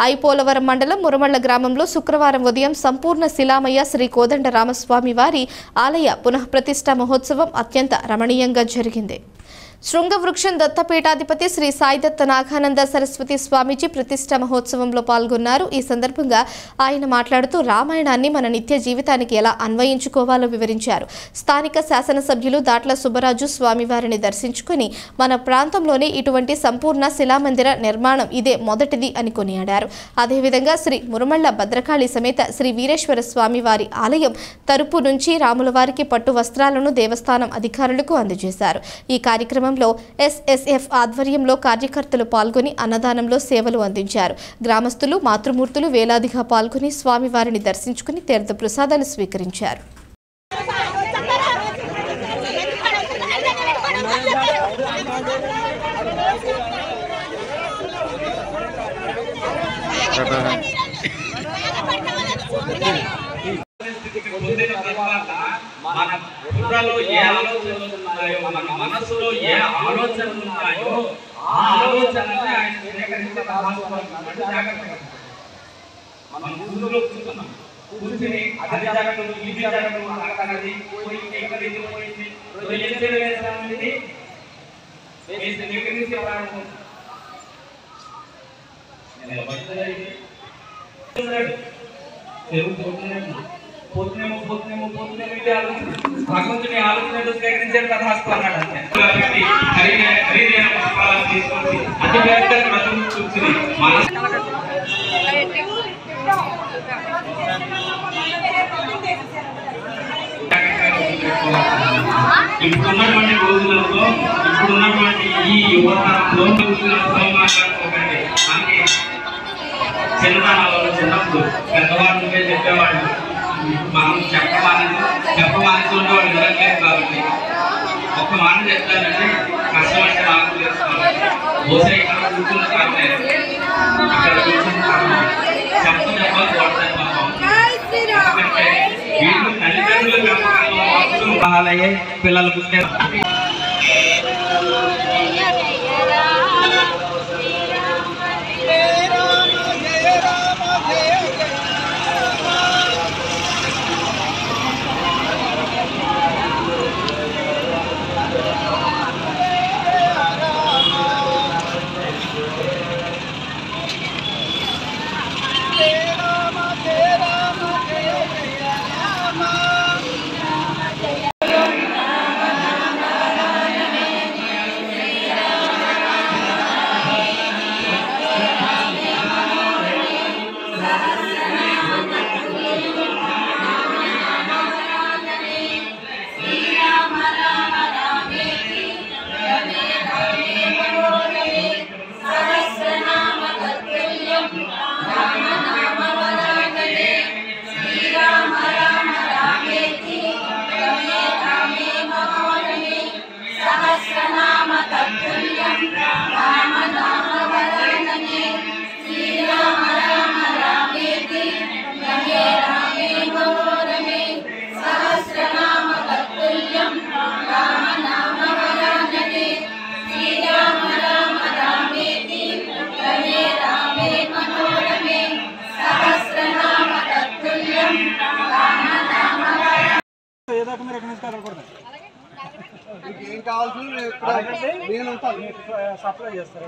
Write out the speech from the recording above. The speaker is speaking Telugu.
ఐపోలవరం మండలం మురమళ్ల గ్రామంలో శుక్రవారం ఉదయం సంపూర్ణ శిలామయ్య శ్రీ కోదండ రామస్వామి వారి ఆలయ పునఃప్రతిష్ఠా మహోత్సవం అత్యంత రమణీయంగా జరిగింది. శృంగవృక్షం దత్తపీఠాధిపతి శ్రీ సాయిదత్త నాగానంద సరస్వతి స్వామీజీ ప్రతిష్ఠా మహోత్సవంలో పాల్గొన్నారు. ఈ సందర్భంగా ఆయన మాట్లాడుతూ రామాయణాన్ని మన నిత్య జీవితానికి ఎలా అన్వయించుకోవాలో వివరించారు. స్థానిక శాసనసభ్యులు దాట్ల సుబ్బరాజు స్వామివారిని దర్శించుకుని మన ప్రాంతంలోనే ఇటువంటి సంపూర్ణ శిలామందిర నిర్మాణం ఇదే మొదటిది అని కొనియాడారు. అదేవిధంగా శ్రీ మురమళ్ల భద్రకాళి సమేత శ్రీ వీరేశ్వర స్వామి వారి ఆలయం తరపు నుంచి రాముల వారికి పట్టు వస్త్రాలను దేవస్థానం అధికారులకు అందజేశారు. ఈ కార్యక్రమం SSF ఆధ్వర్యంలో కార్యకర్తలు పాల్గొని అన్నదానంలో సేవలు అందించారు. గ్రామస్తులు మాతృమూర్తులు వేలాదిగా పాల్గొని స్వామివారిని దర్శించుకుని తీర్థ ప్రసాదాలు స్వీకరించారు. మన బుర్రలో ఏ ఆలోచనలు ఉన్నాయో, మన మనసులో ఏ ఆలోచనలు ఉన్నాయో ఆ ఆలోచనల్ని ఆయన స్వీకరించి మనం గురువులో కూర్చున్నాం. కూర్చుని అది జరగదు ఇది జరగదు అన్నది పోయింది ఇక్కడ ఇది పోయింది వేసామండి వేసి దగ్గర నుంచి భగవంతుని ఆలోచన స్వీకరించాడు కథాస్తూ అన్నాడు. అతి పెద్ద క్రతువు కూర్చుని ఇప్పుడున్నటువంటి రోజులలో ఇప్పుడున్నటువంటి ఈ యువతరంలో మాట్లాడుకోకండి. మనకి చిన్నతనాలలో చిన్నప్పుడు పెద్దవాళ్ళు చెప్పేవాళ్ళు మనం చెప్పమానేసి ఉండేవాళ్ళు వినట్లేదు. కాబట్టి ఒక్క మాట చెప్తానంటే కష్టమంటే నాకు తెలుసుకోవాలి. బహుశా ఇక్కడ కూర్చున్న కారణం ఇక్కడ కూర్చున్న కారణం చెప్పాలి కొడతాయి పాపం. ఎందుకంటే వీళ్ళు తల్లిదండ్రులు ఆలయ పిల్లలు పుట్టే ఏం కావాల్సింది సప్లై చేస్తారు.